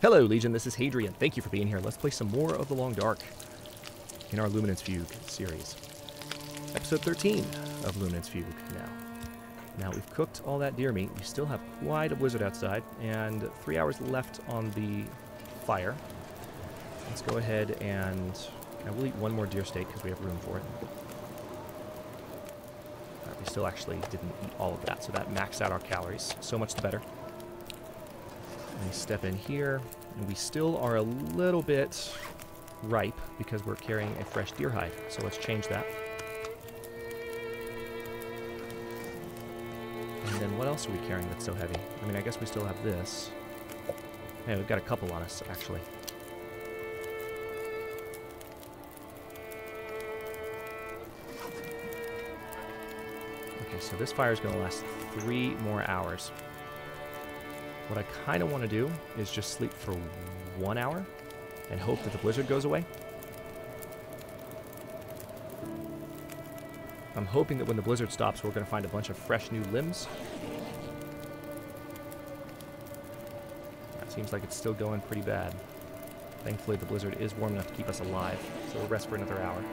Hello, Legion. This is Hadrian. Thank you for being here. Let's play some more of The Long Dark in our Luminance Fugue series. Episode 13 of Luminance Fugue now. Now, we've cooked all that deer meat. We still have quite a blizzard outside, and 3 hours left on the fire. Let's go ahead and... I will eat one more deer steak because we have room for it. We still actually didn't eat all of that, so that maxed out our calories. So much the better. And we step in here, and we still are a little bit ripe because we're carrying a fresh deer hide. So let's change that. And then what else are we carrying that's so heavy? I mean, I guess we still have this. Hey, we've got a couple on us, actually. Okay, so this fire is going to last 3 more hours. What I kind of want to do is just sleep for 1 hour and hope that the blizzard goes away. I'm hoping that when the blizzard stops, we're going to find a bunch of fresh new limbs. That seems like it's still going pretty bad. Thankfully, the blizzard is warm enough to keep us alive, so we'll rest for another hour.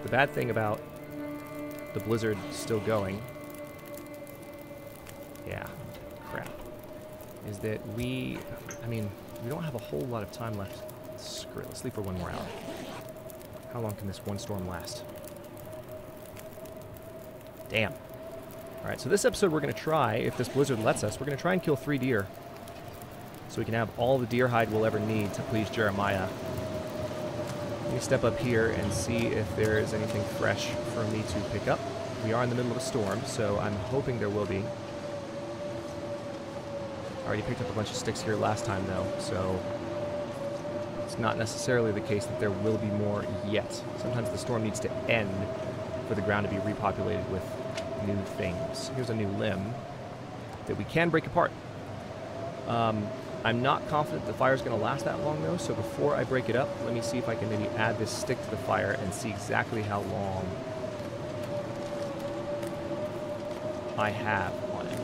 The bad thing about the blizzard still going, yeah, crap, is that we don't have a whole lot of time left. Screw it, let's sleep for 1 more hour. How long can this one storm last? Damn. Alright, so this episode we're going to try, if this blizzard lets us, we're going to try and kill 3 deer. So we can have all the deer hide we'll ever need to please Jeremiah. Let me step up here and see if there is anything fresh for me to pick up. We are in the middle of a storm, so I'm hoping there will be. I already picked up a bunch of sticks here last time, though, so it's not necessarily the case that there will be more yet. Sometimes the storm needs to end for the ground to be repopulated with new things. Here's a new limb that we can break apart. I'm not confident the fire's going to last that long, though, so before I break it up, let me see if I can maybe add this stick to the fire and see exactly how long I have on it.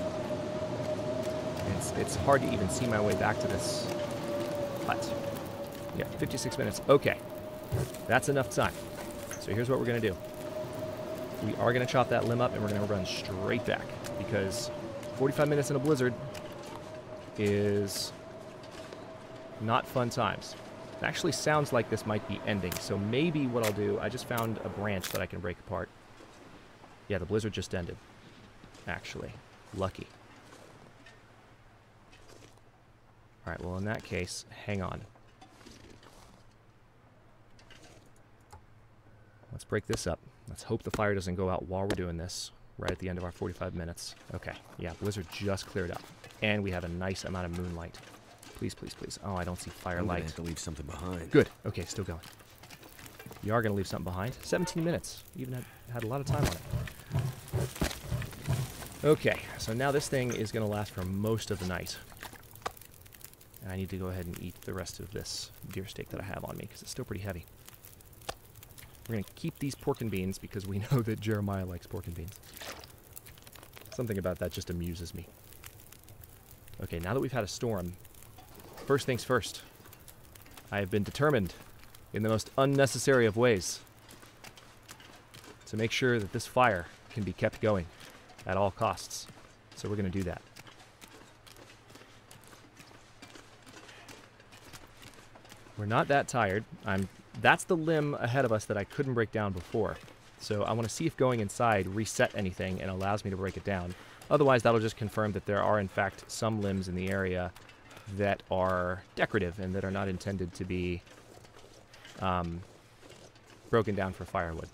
It's hard to even see my way back to this hut. Yeah, 56 minutes. Okay. That's enough time. So here's what we're going to do. We are going to chop that limb up, and we're going to run straight back, because 45 minutes in a blizzard is not fun times. It actually sounds like this might be ending, so maybe what I'll do, I just found a branch that I can break apart. Yeah, the blizzard just ended, actually. Lucky. Alright, well in that case, hang on. Let's break this up. Let's hope the fire doesn't go out while we're doing this, right at the end of our 45 minutes. Okay, yeah, blizzard just cleared up. And we have a nice amount of moonlight. Please, please, please. Oh, I don't see firelight. I'm gonna have to leave something behind. Good. Okay, still going. You are going to leave something behind. 17 minutes. Even had a lot of time on it. Okay, so now this thing is going to last for most of the night. And I need to go ahead and eat the rest of this deer steak that I have on me, because it's still pretty heavy. We're going to keep these pork and beans, because we know that Jeremiah likes pork and beans. Something about that just amuses me. Okay, now that we've had a storm, first things first. I have been determined, in the most unnecessary of ways, to make sure that this fire can be kept going at all costs. So we're going to do that. We're not that tired. That's the limb ahead of us that I couldn't break down before. So I want to see if going inside reset anything and allows me to break it down. Otherwise, that'll just confirm that there are, in fact, some limbs in the area that are decorative and that are not intended to be broken down for firewood.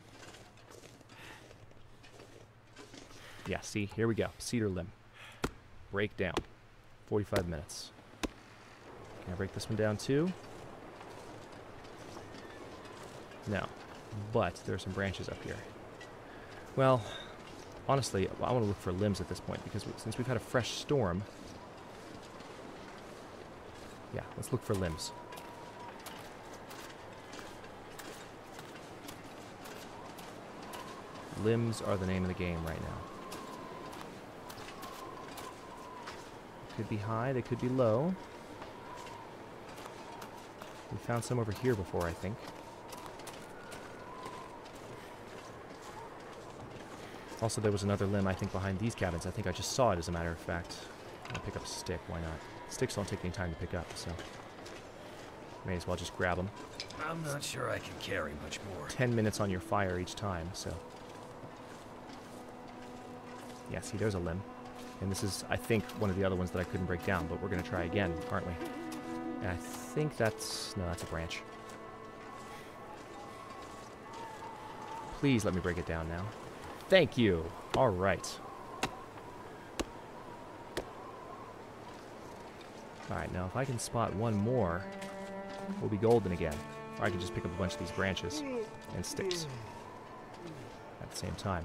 Yeah, see, here we go. Cedar limb. Break down. 45 minutes. Can I break this one down too? No. But there are some branches up here. Well, honestly, I want to look for limbs at this point, because since we've had a fresh storm... Yeah, let's look for limbs. Limbs are the name of the game right now. could be high, they could be low. We found some over here before, I think. Also, there was another limb, I think, behind these cabins. I think I just saw it, as a matter of fact. I'll pick up a stick, why not? Sticks don't take any time to pick up, so... may as well just grab them. I'm not sure I can carry much more. 10 minutes on your fire each time, so... yeah, see, there's a limb. And this is, I think, one of the other ones that I couldn't break down, but we're going to try again, aren't we? And I think that's... no, that's a branch. Please let me break it down now. Thank you! Alright. Alright, now if I can spot one more, we'll be golden again. Or I can just pick up a bunch of these branches and sticks at the same time.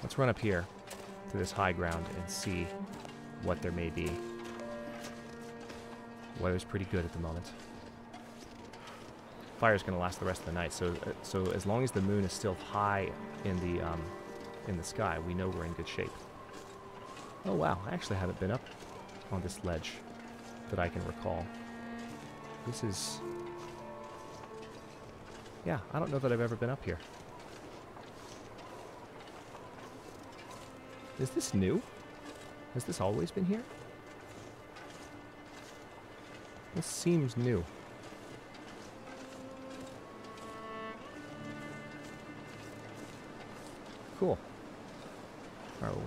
Let's run up here to this high ground and see what there may be. Weather's pretty good at the moment. Fire's going to last the rest of the night, so as long as the moon is still high in the sky, we know we're in good shape. Oh wow, I actually haven't been up on this ledge that I can recall. This is... yeah, I don't know that I've ever been up here. Is this new? Has this always been here? This seems new. Cool. Oh,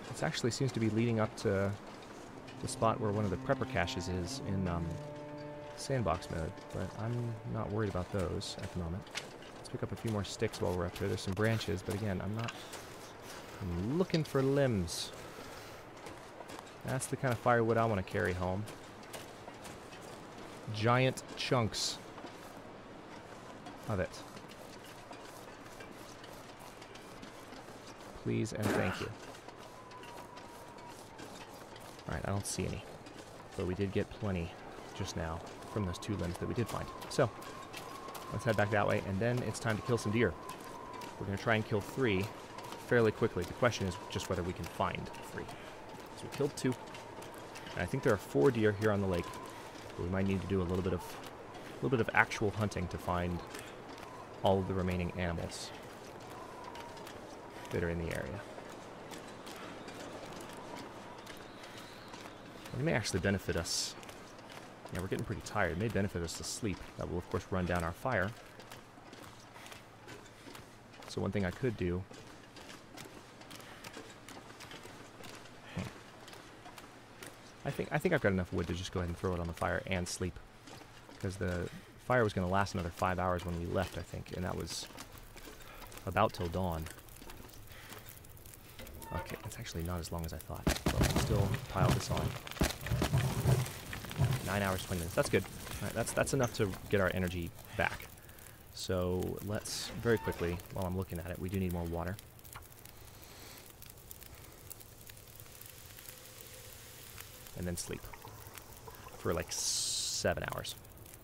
it actually seems to be leading up to the spot where one of the prepper caches is in sandbox mode, but I'm not worried about those at the moment. Let's pick up a few more sticks while we're up here. There's some branches, but again, I'm looking for limbs. That's the kind of firewood I want to carry home. Giant chunks of it. Please and thank you. Alright, I don't see any. But we did get plenty just now from those 2 limbs that we did find. So, let's head back that way, and then it's time to kill some deer. We're going to try and kill 3 fairly quickly. The question is just whether we can find 3. So we killed 2. And I think there are 4 deer here on the lake. But we might need to do a little bit of actual hunting to find all of the remaining animals that are in the area. It may actually benefit us. Yeah, we're getting pretty tired. It may benefit us to sleep. That will, of course, run down our fire. So one thing I could do... I think I've got enough wood to just go ahead and throw it on the fire and sleep. Because the fire was going to last another 5 hours when we left, I think. And that was about till dawn. Okay, it's actually not as long as I thought. But we'll still pile this on. 9 hours, 20 minutes. That's good. All right, that's enough to get our energy back. So let's, very quickly, while I'm looking at it, we do need more water. And then sleep. For like 7 hours.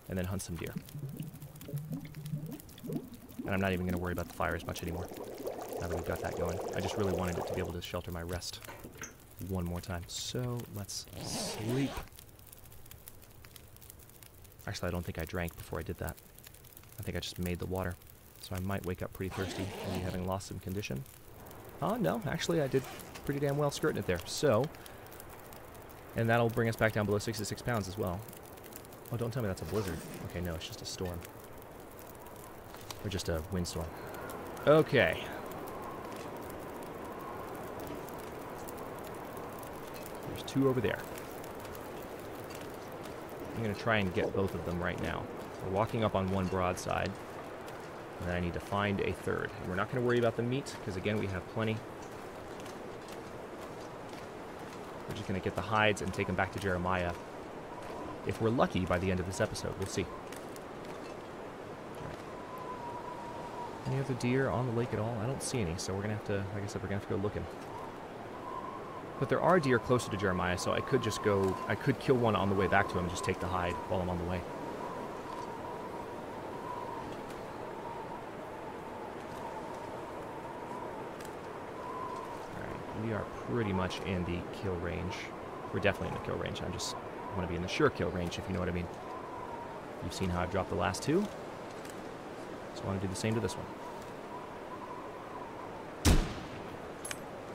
And then hunt some deer. And I'm not even going to worry about the fire as much anymore. Now that we've got that going. I just really wanted it to be able to shelter my rest one more time. So, let's sleep. Actually, I don't think I drank before I did that. I think I just made the water. So I might wake up pretty thirsty, maybe having lost some condition. Oh, no, actually I did pretty damn well skirting it there. So, and that'll bring us back down below 66 pounds as well. Oh, don't tell me that's a blizzard. Okay, no, it's just a storm. Or just a windstorm. Okay. There's 2 over there. I'm going to try and get both of them right now. We're walking up on one broadside. And then I need to find a third. And we're not going to worry about the meat, because again, we have plenty. We're just going to get the hides and take them back to Jeremiah. If we're lucky by the end of this episode, we'll see. Right. Any other deer on the lake at all? I don't see any, so we're going to have to, like I said, we're going to have to go looking. But there are deer closer to Jeremiah, so I could just go, I could kill one on the way back to him and just take the hide while I'm on the way. Alright, we are pretty much in the kill range. We're definitely in the kill range. I just want to be in the sure kill range, if you know what I mean. You've seen how I've dropped the last two. So I want to do the same to this one.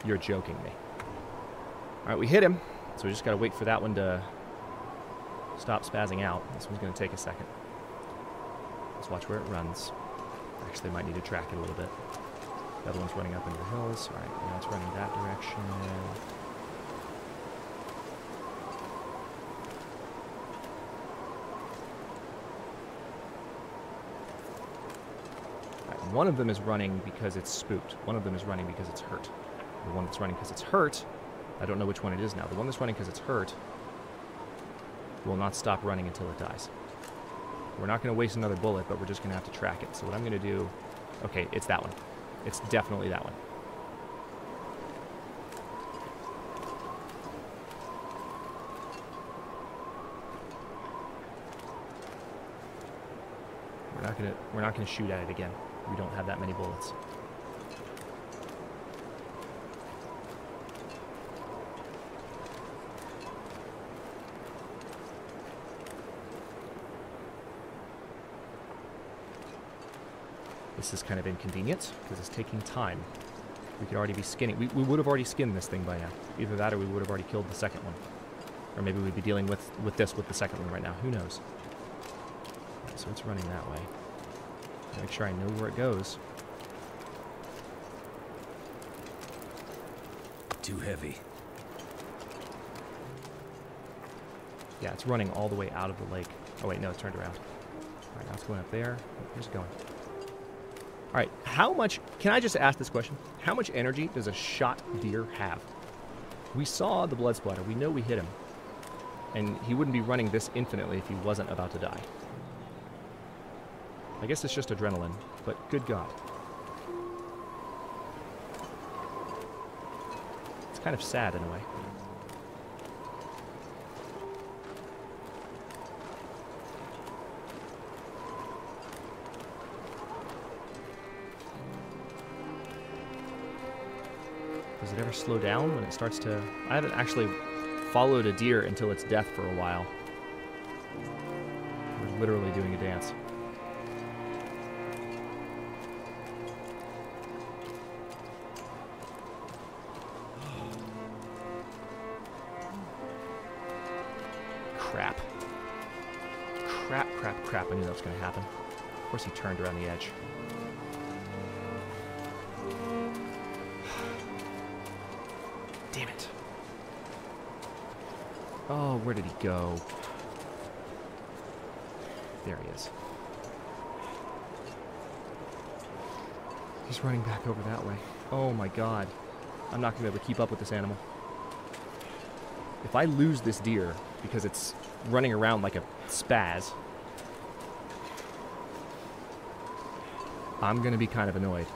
You're joking me. Alright, we hit him. So we just got to wait for that one to stop spazzing out. This one's going to take a second. Let's watch where it runs. Actually, might need to track it a little bit. The other one's running up into the hills. Alright, now it's running that direction. Alright, one of them is running because it's spooked. One of them is running because it's hurt. The one that's running because it's hurt, I don't know which one it is now. The one that's running because it's hurt will not stop running until it dies. We're not going to waste another bullet, but we're just going to have to track it. So what I'm going to do... Okay, it's that one. It's definitely that one. We're not gonna shoot at it again. We don't have that many bullets. This is kind of inconvenient because it's taking time. We could already be skinning. We would have already skinned this thing by now. Either that or we would have already killed the second one. Or maybe we'd be dealing with the second one right now. Who knows? Right, so it's running that way. Make sure I know where it goes. Too heavy. Yeah, it's running all the way out of the lake. Oh wait, no, it's turned around. All right, now it's going up there. Oh, here's it going. All right, how much, can I just ask this question? How much energy does a shot deer have? We saw the blood splatter. We know we hit him. And he wouldn't be running this infinitely if he wasn't about to die. I guess it's just adrenaline, but good God. It's kind of sad in a way. Does it ever slow down when it starts to... I haven't actually followed a deer until its death for a while. We're literally doing a dance. Crap. Crap, crap, crap. I knew that was going to happen. Of course he turned around the edge. Damn it. Oh, where did he go? There he is. He's running back over that way. Oh my God. I'm not going to be able to keep up with this animal. If I lose this deer because it's running around like a spaz, I'm going to be kind of annoyed.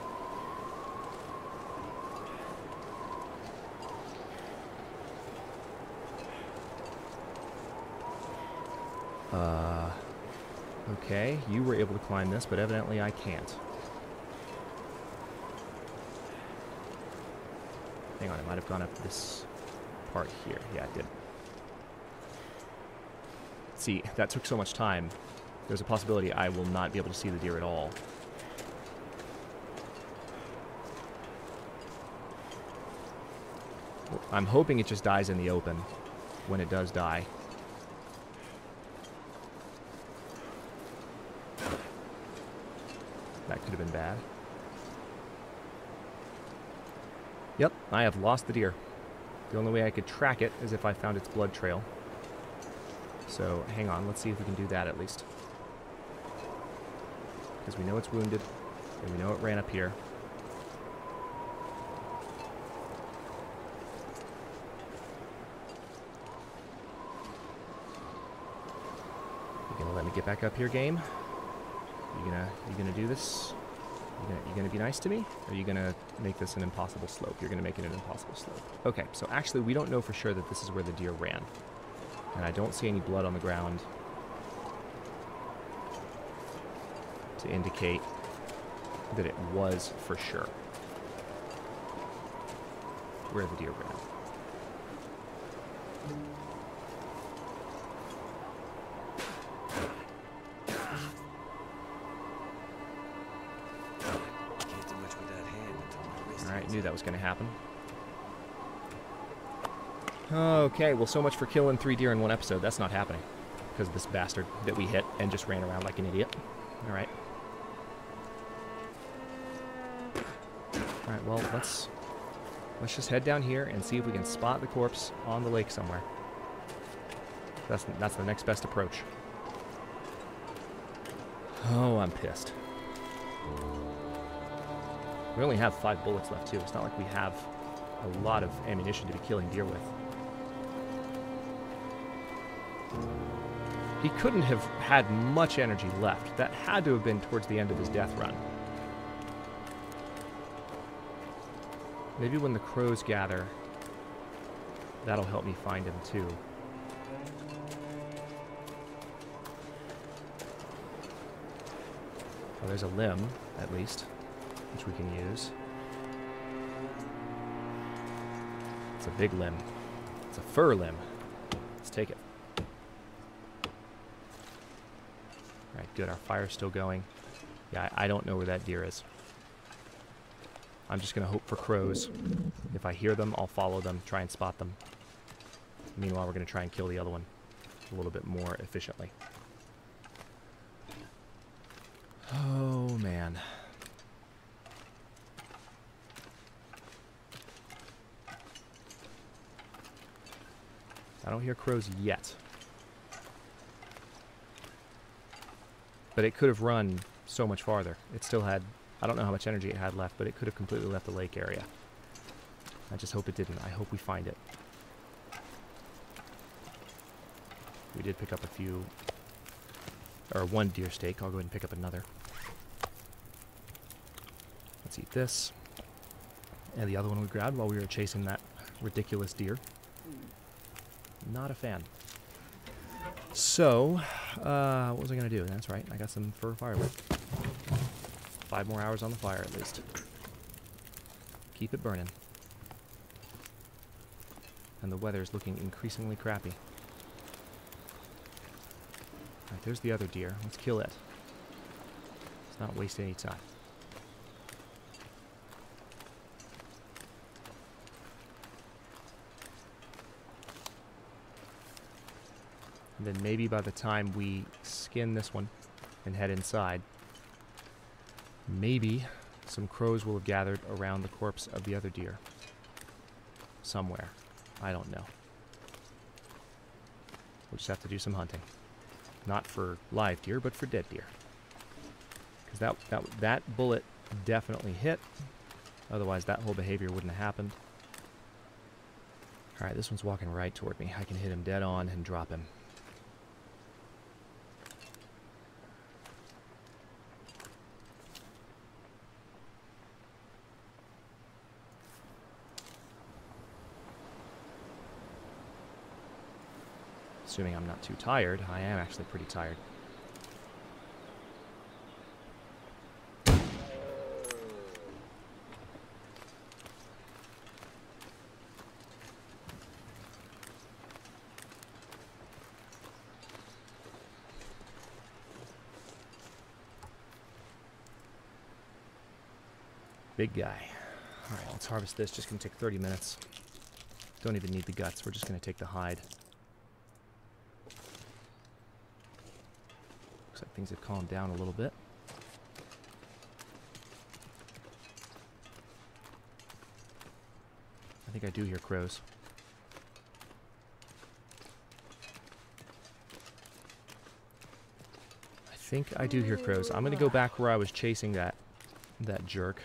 Okay, you were able to climb this, but evidently I can't. Hang on, it might have gone up this part here. Yeah, it did. See, that took so much time. There's a possibility I will not be able to see the deer at all. I'm hoping it just dies in the open when it does die. That could have been bad. Yep, I have lost the deer. The only way I could track it is if I found its blood trail. So, hang on, let's see if we can do that at least. Because we know it's wounded, and we know it ran up here. You gonna let me get back up here, game? You gonna do this? You gonna be nice to me? Or are you gonna make this an impossible slope? You're gonna make it an impossible slope. Okay, so actually we don't know for sure that this is where the deer ran. And I don't see any blood on the ground to indicate that it was for sure where the deer ran. Can't do much with that hand until my wrist. Alright, knew that was going to happen. Okay, well, so much for killing 3 deer in one episode. That's not happening. Because of this bastard that we hit and just ran around like an idiot. Alright. Alright, well, let's just head down here and see if we can spot the corpse on the lake somewhere. That's the next best approach. Oh, I'm pissed. We only have 5 bullets left, too. It's not like we have a lot of ammunition to be killing deer with. He couldn't have had much energy left. That had to have been towards the end of his death run. Maybe when the crows gather, that'll help me find him too. Oh, there's a limb, at least, which we can use. It's a big limb. It's a fir limb. Let's take it. Alright, good. Our fire's still going. Yeah, I don't know where that deer is. I'm just going to hope for crows. If I hear them, I'll follow them, try and spot them. Meanwhile, we're going to try and kill the other one a little bit more efficiently. Oh, man. I don't hear crows yet. But it could have run so much farther. It still had... I don't know how much energy it had left, but it could have completely left the lake area. I just hope it didn't. I hope we find it. We did pick up a few... or 1 deer steak. I'll go ahead and pick up another. Let's eat this. And the other one we grabbed while we were chasing that ridiculous deer. Not a fan. So, what was I going to do? That's right. I got some fir firewood. 5 more hours on the fire, at least. Keep it burning. And the weather is looking increasingly crappy. Alright, there's the other deer. Let's kill it. Let's not waste any time. And then maybe by the time we skin this one and head inside, maybe some crows will have gathered around the corpse of the other deer. Somewhere. I don't know. We'll just have to do some hunting. Not for live deer, but for dead deer. Because that bullet definitely hit. Otherwise, that whole behavior wouldn't have happened. Alright, this one's walking right toward me. I can hit him dead on and drop him. Assuming I'm not too tired. I am actually pretty tired. Big guy. Alright, let's harvest this. Just gonna take 30 minutes. Don't even need the guts. We're just gonna take the hide. Looks like things have calmed down a little bit. I think I do hear crows. I think I do hear crows. I'm gonna go back where I was chasing that jerk.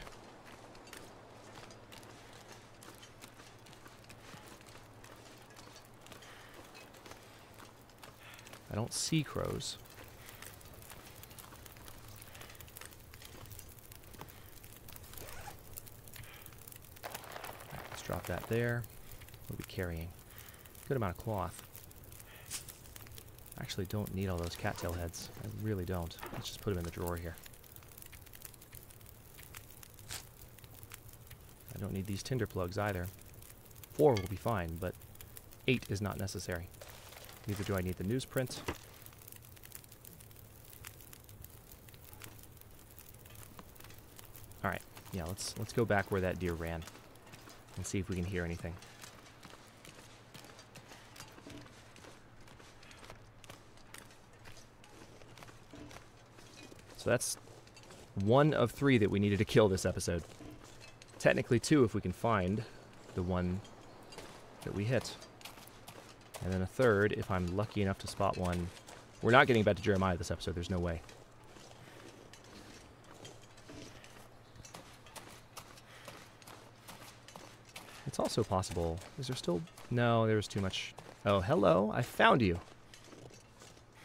I don't see crows. Let's drop that there. We'll be carrying a good amount of cloth. I actually don't need all those cattail heads. I really don't. Let's just put them in the drawer here. I don't need these tinder plugs either. 4 will be fine, but 8 is not necessary. Neither do I need the newsprint. Alright, yeah, let's go back where that deer ran and see if we can hear anything. So that's 1 of 3 that we needed to kill this episode. Technically 2 if we can find the one that we hit. And then a 3rd if I'm lucky enough to spot one. We're not getting back to Jeremiah this episode, there's no way. It's also possible. Is there still... No, there was too much... Oh, hello, I found you.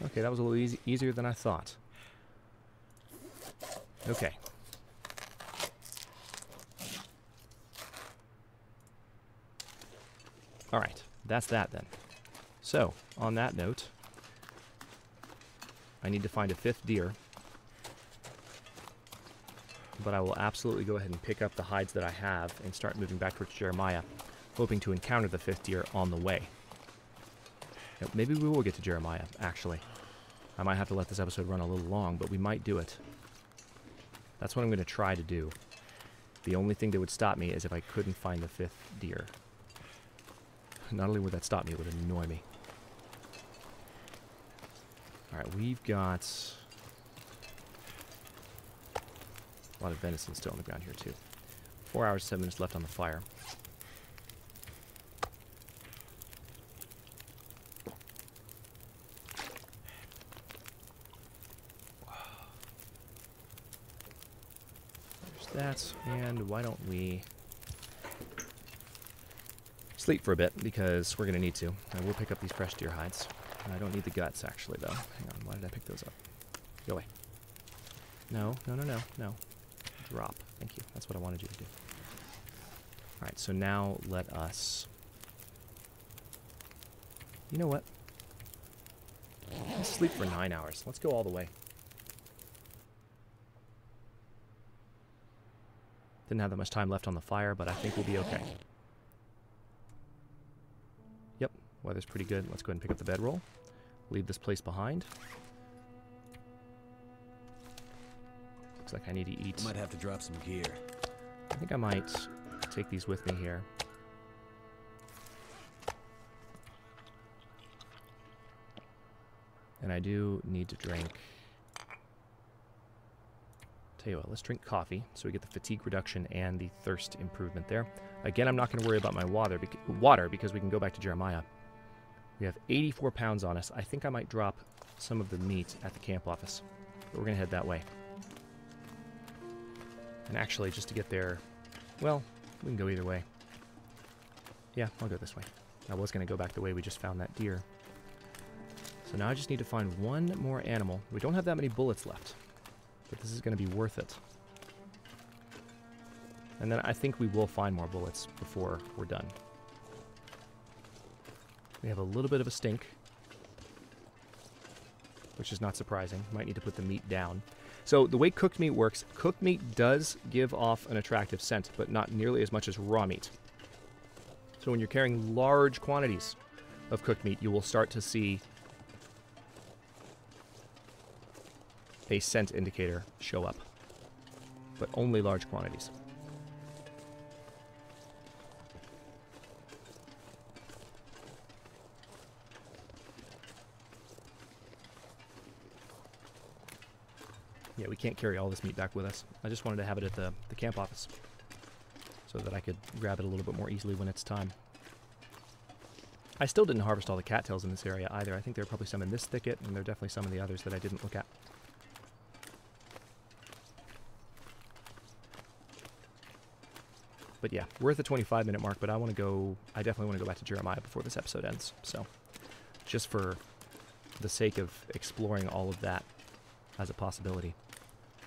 Okay, that was a little easier than I thought. Okay. Alright, that's that then. So, on that note, I need to find a 5th deer. But I will absolutely go ahead and pick up the hides that I have and start moving back towards Jeremiah, hoping to encounter the 5th deer on the way. Now, maybe we will get to Jeremiah, actually. I might have to let this episode run a little long, but we might do it. That's what I'm going to try to do. The only thing that would stop me is if I couldn't find the 5th deer. Not only would that stop me, it would annoy me. Alright, we've got a lot of venison still on the ground here, too. 4 hours, 7 minutes left on the fire. That, and why don't we sleep for a bit, because we're going to need to. I will pick up these fresh deer hides. And I don't need the guts, actually, though. Hang on, why did I pick those up? Go away. No, no, no, no, no. Drop. Thank you. That's what I wanted you to do. Alright, so now let us... You know what? Let's sleep for 9 hours. Let's go all the way. Didn't have that much time left on the fire, but I think we'll be okay. Yep, weather's pretty good. Let's go ahead and pick up the bedroll. Leave this place behind. Looks like I need to eat. Might have to drop some gear. I think I might take these with me here. And I do need to drink... Tell you what, let's drink coffee so we get the fatigue reduction and the thirst improvement there. Again, I'm not going to worry about my water because we can go back to Jeremiah. We have 84 pounds on us. I think I might drop some of the meat at the camp office. But we're going to head that way. And actually, just to get there, well, we can go either way. Yeah, I'll go this way. I was going to go back the way we just found that deer. So now I just need to find one more animal. We don't have that many bullets left. But this is going to be worth it. And then I think we will find more bullets before we're done. We have a little bit of a stink, which is not surprising. Might need to put the meat down. So the way cooked meat works, cooked meat does give off an attractive scent, but not nearly as much as raw meat. So when you're carrying large quantities of cooked meat, you will start to see a scent indicator show up, but only large quantities. Yeah, we can't carry all this meat back with us. I just wanted to have it at the camp office so that I could grab it a little bit more easily when it's time. I still didn't harvest all the cattails in this area either. I think there are probably some in this thicket, and there are definitely some in the others that I didn't look at. But yeah, we're at the 25-minute mark, but I definitely want to go back to Jeremiah before this episode ends. So, just for the sake of exploring all of that as a possibility.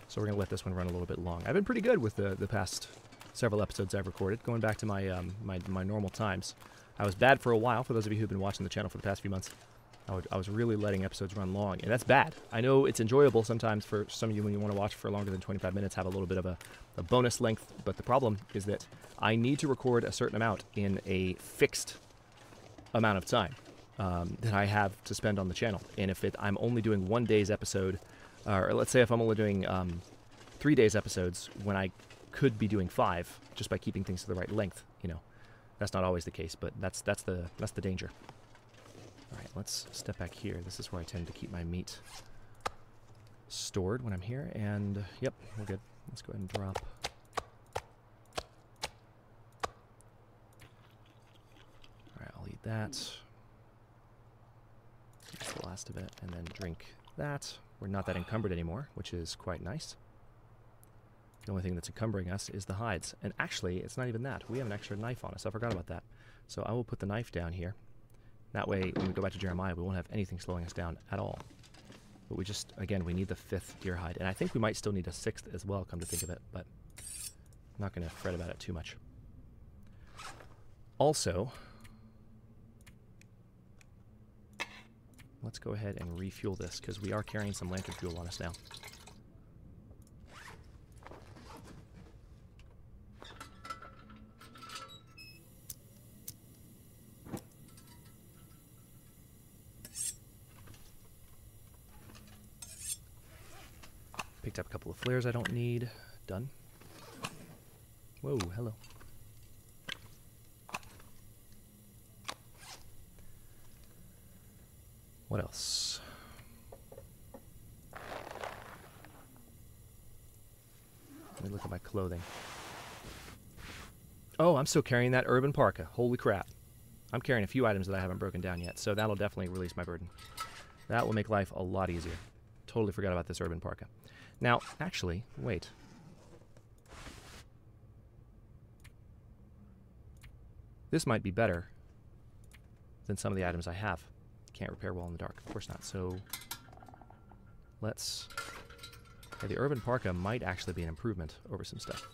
So we're going to let this one run a little bit long. I've been pretty good with the past several episodes I've recorded, going back to my my normal times. I was bad for a while, for those of you who've been watching the channel for the past few months. I was really letting episodes run long, and that's bad. I know it's enjoyable sometimes for some of you when you want to watch for longer than 25 minutes, have a little bit of a bonus length, but the problem is that I need to record a certain amount in a fixed amount of time that I have to spend on the channel. And if I'm only doing 1 day's episode, or let's say if I'm only doing 3 days episodes when I could be doing 5 just by keeping things to the right length, you know, that's not always the case, but that's the danger. All right, let's step back here. This is where I tend to keep my meat stored when I'm here, and yep, we're good. Let's go ahead and drop. All right, I'll eat that. That's the last of it, and then drink that. We're not that encumbered anymore, which is quite nice. The only thing that's encumbering us is the hides. And actually, it's not even that. We have an extra knife on us. I forgot about that. So I will put the knife down here. That way, when we go back to Jeremiah, we won't have anything slowing us down at all. But we just, again, we need the 5th deer hide. And I think we might still need a 6th as well, come to think of it. But I'm not going to fret about it too much. Also, let's go ahead and refuel this, because we are carrying some lantern fuel on us now. Picked up a couple of flares I don't need. Done. Whoa, hello. What else? Let me look at my clothing. Oh, I'm still carrying that urban parka. Holy crap. I'm carrying a few items that I haven't broken down yet, so that'll definitely release my burden. That will make life a lot easier. Totally forgot about this urban parka. Now, actually, wait. This might be better than some of the items I have. Can't repair well in the dark. Of course not. So, let's... Yeah, the urban parka might actually be an improvement over some stuff.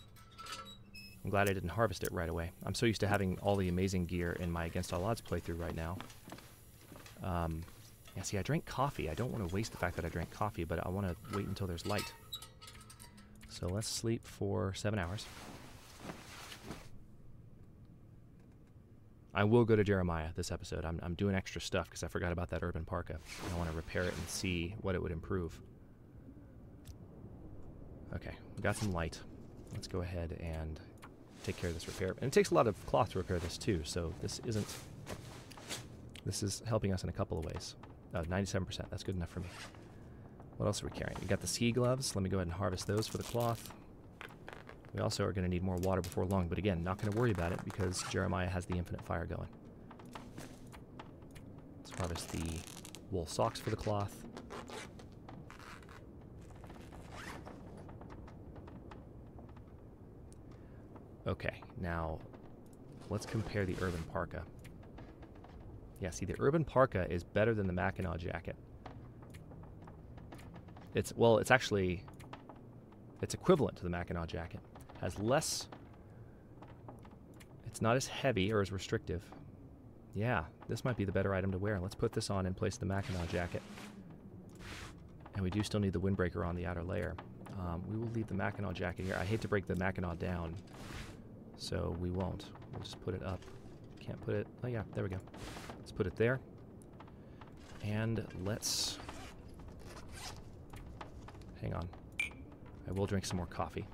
I'm glad I didn't harvest it right away. I'm so used to having all the amazing gear in my Against All Odds playthrough right now. Yeah, see, I drank coffee. I don't want to waste the fact that I drank coffee, but I want to wait until there's light. So let's sleep for 7 hours. I will go to Jeremiah this episode. I'm doing extra stuff because I forgot about that urban parka. I want to repair it and see what it would improve. Okay, we got some light. Let's go ahead and take care of this repair. And it takes a lot of cloth to repair this too, so this is helping us in a couple of ways. 97%, that's good enough for me. What else are we carrying? We got the ski gloves. Let me go ahead and harvest those for the cloth. We also are going to need more water before long, but again, not going to worry about it because Jeremiah has the infinite fire going. Let's harvest the wool socks for the cloth. Okay, now let's compare the urban parka. Yeah, see, the urban parka is better than the Mackinaw jacket. It's equivalent to the Mackinaw jacket. Has less, it's not as heavy or as restrictive. Yeah, this might be the better item to wear. Let's put this on in place of the Mackinaw jacket. And we do still need the windbreaker on the outer layer. We will leave the Mackinaw jacket here. I hate to break the Mackinaw down, so we won't. We'll just put it up. Can't put it, oh yeah, there we go. Let's put it there. And let's, hang on. I will drink some more coffee.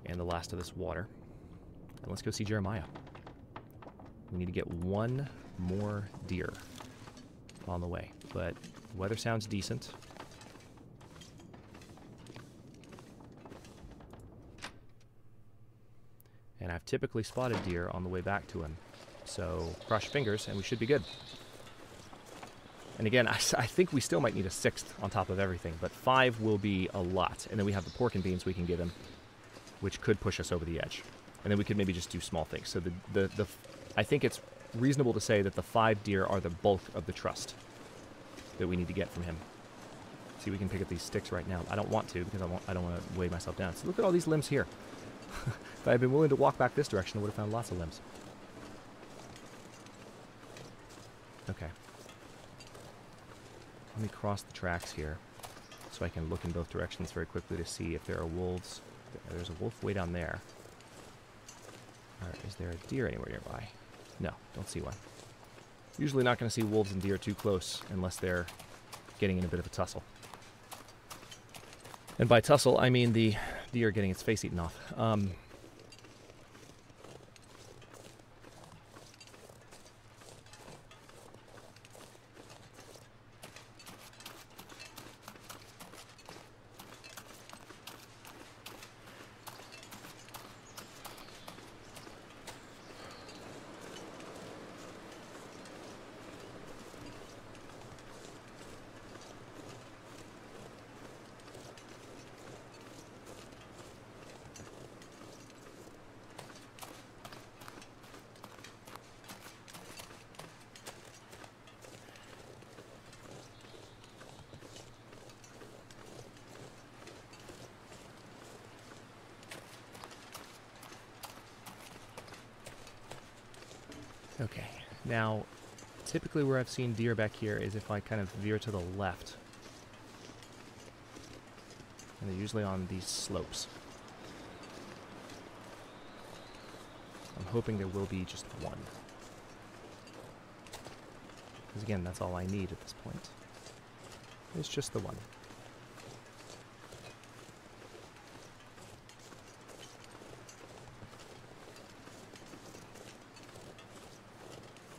And the last of this water. And let's go see Jeremiah. We need to get one more deer on the way. But the weather sounds decent. And I've typically spotted deer on the way back to him. So cross your fingers and we should be good. And again, I think we still might need a 6th on top of everything, but 5 will be a lot. And then we have the pork and beans we can give him, which could push us over the edge. And then we could maybe just do small things. So I think it's reasonable to say that the 5 deer are the bulk of the trust that we need to get from him. See, we can pick up these sticks right now. I don't want to because I don't want to weigh myself down. So look at all these limbs here. If I had been willing to walk back this direction, I would have found lots of limbs. Okay. Let me cross the tracks here so I can look in both directions very quickly to see if there are wolves. There's a wolf way down there. Alright, is there a deer anywhere nearby? No, don't see one. Usually not going to see wolves and deer too close unless they're getting in a bit of a tussle. And by tussle, I mean the deer getting its face eaten off. Okay, now, typically where I've seen deer back here is if I kind of veer to the left. And they're usually on these slopes. I'm hoping there will be just one. Because again, that's all I need at this point. It's just the one.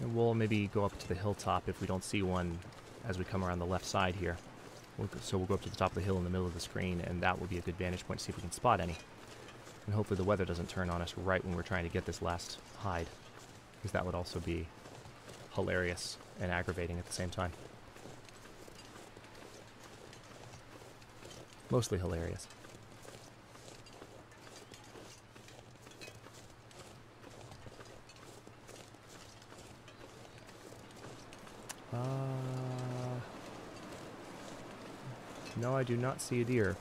And we'll maybe go up to the hilltop if we don't see one as we come around the left side here. So we'll go up to the top of the hill in the middle of the screen, and that will be a good vantage point to see if we can spot any. And hopefully the weather doesn't turn on us right when we're trying to get this last hide, because that would also be hilarious and aggravating at the same time. Mostly hilarious. No, I do not see a deer.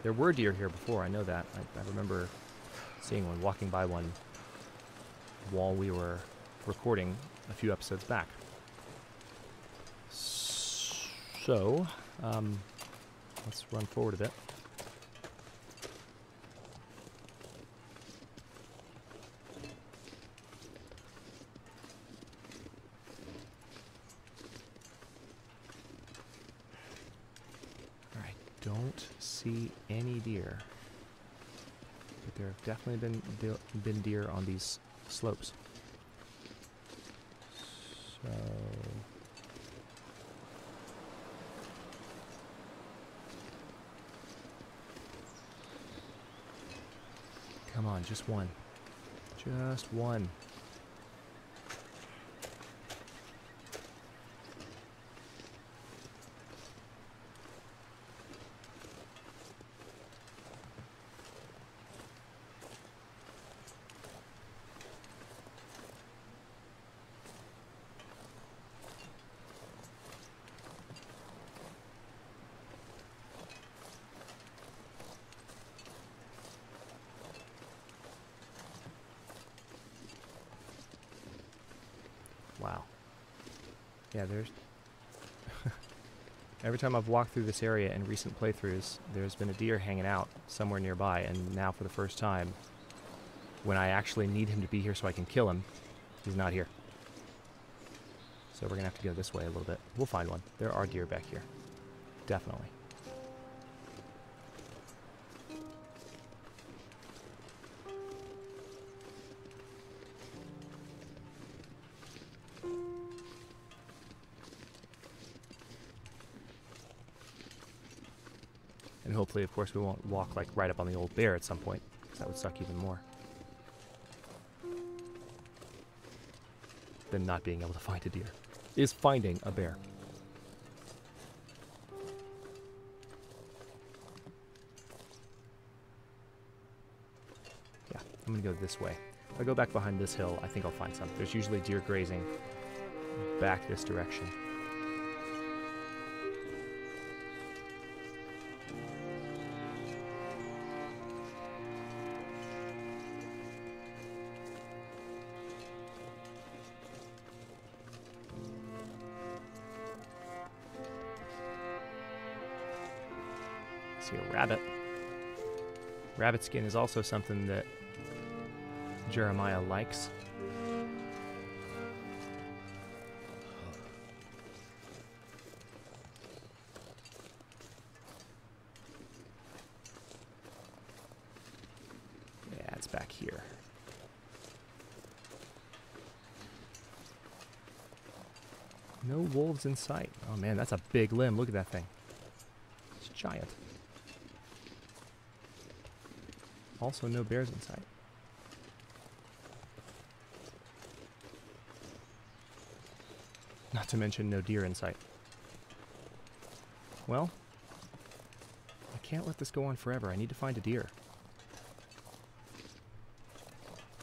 There were deer here before, I know that. I remember seeing one, walking by one while we were recording a few episodes back. So, let's run forward a bit. Don't see any deer, but there have definitely been deer on these slopes. So come on, just one. Just one. Wow. Yeah, there's... Every time I've walked through this area in recent playthroughs, there's been a deer hanging out somewhere nearby, and now for the first time, when I actually need him to be here so I can kill him, he's not here. So we're going to have to go this way a little bit. We'll find one. There are deer back here. Definitely. And hopefully, of course, we won't walk like right up on the old bear at some point, because that would suck even more than not being able to find a deer. Is finding a bear. Yeah, I'm gonna go this way. If I go back behind this hill, I think I'll find some. There's usually deer grazing back this direction. See a rabbit. Rabbit skin is also something that Jeremiah likes. Yeah, it's back here. No wolves in sight. Oh man, that's a big limb. Look at that thing. It's giant. Also, no bears in sight. Not to mention no deer in sight. Well, I can't let this go on forever. I need to find a deer.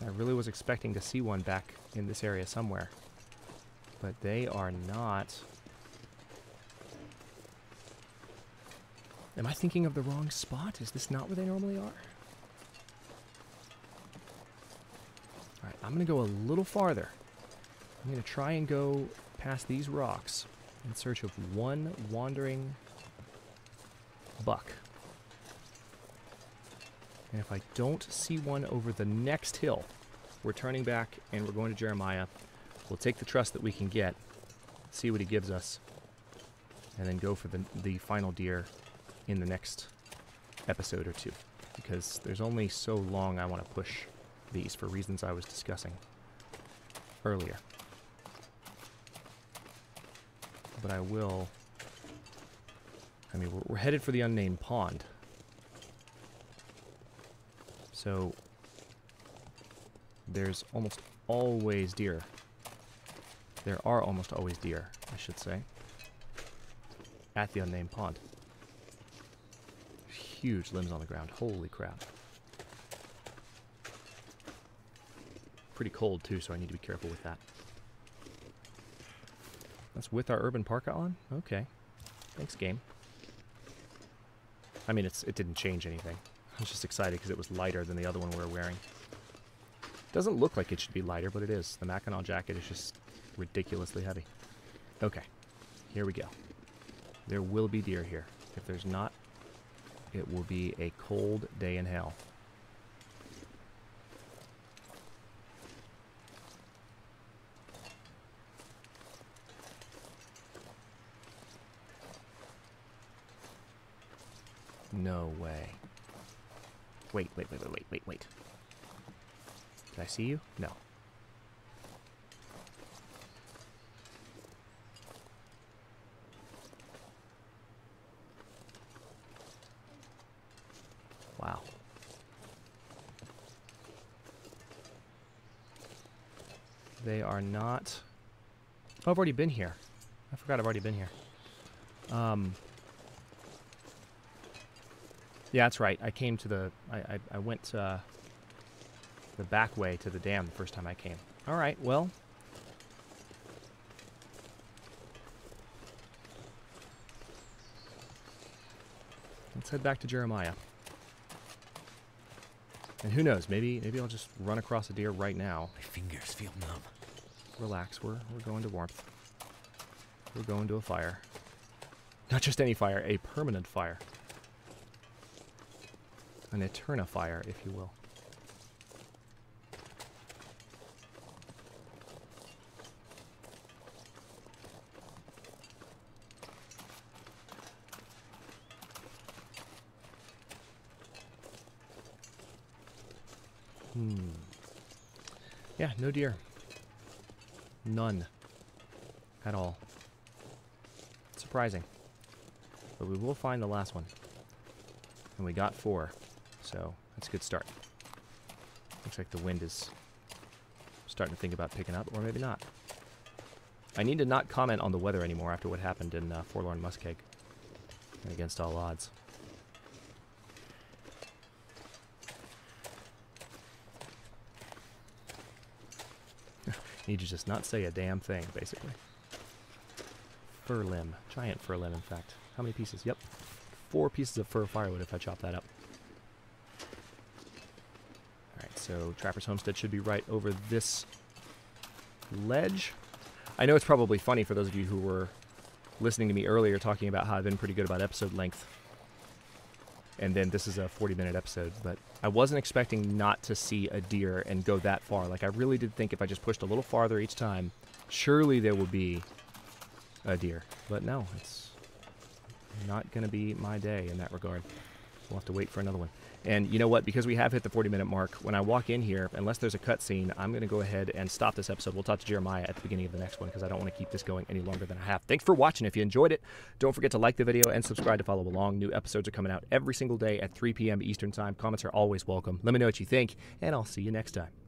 I really was expecting to see one back in this area somewhere. But they are not. Am I thinking of the wrong spot? Is this not where they normally are? Alright, I'm going to go a little farther. I'm going to try and go past these rocks in search of one wandering buck. And if I don't see one over the next hill, we're turning back and we're going to Jeremiah. We'll take the trust that we can get, see what he gives us, and then go for the final deer in the next episode or two. Because there's only so long I want to push these for reasons I was discussing earlier. But I will... I mean, we're headed for the unnamed pond. So there's almost always deer. There are almost always deer, I should say, at the unnamed pond. Huge limbs on the ground. Holy crap. Pretty cold, too, so I need to be careful with that. That's with our urban parka on? Okay. Thanks, game. I mean, it didn't change anything. I was just excited because it was lighter than the other one we were wearing. Doesn't look like it should be lighter, but it is. The Mackinac jacket is just ridiculously heavy. Okay, here we go. There will be deer here. If there's not, it will be a cold day in hell. No way. Wait. Did I see you? No. Wow. They are not... Oh, I've already been here. I forgot I've already been here. Yeah, that's right. I came to the... I went the back way to the dam the first time I came. Alright, well... let's head back to Jeremiah. And who knows, maybe I'll just run across a deer right now. My fingers feel numb. Relax, we're going to warmth. We're going to a fire. Not just any fire, a permanent fire. An Eterna fire, if you will. Yeah, no deer. None. At all. Surprising. But we will find the last one. And we got 4. So, that's a good start. Looks like the wind is starting to think about picking up, or maybe not. I need to not comment on the weather anymore after what happened in Forlorn Muskeg. Against all odds. Need to just not say a damn thing, basically. Fir limb. Giant fir limb, in fact. How many pieces? Yep. 4 pieces of fir firewood if I chop that up. Alright, so Trapper's Homestead should be right over this ledge. I know it's probably funny for those of you who were listening to me earlier talking about how I've been pretty good about episode length. And then this is a 40-minute episode, but I wasn't expecting not to see a deer and go that far. Like, I really did think if I just pushed a little farther each time, surely there would be a deer. But no, it's not going to be my day in that regard. We'll have to wait for another one. And you know what? Because we have hit the 40-minute mark, when I walk in here, unless there's a cutscene, I'm going to go ahead and stop this episode. We'll talk to Jeremiah at the beginning of the next one because I don't want to keep this going any longer than I have. Thanks for watching. If you enjoyed it, don't forget to like the video and subscribe to follow along. New episodes are coming out every single day at 3 p.m. Eastern Time. Comments are always welcome. Let me know what you think, and I'll see you next time.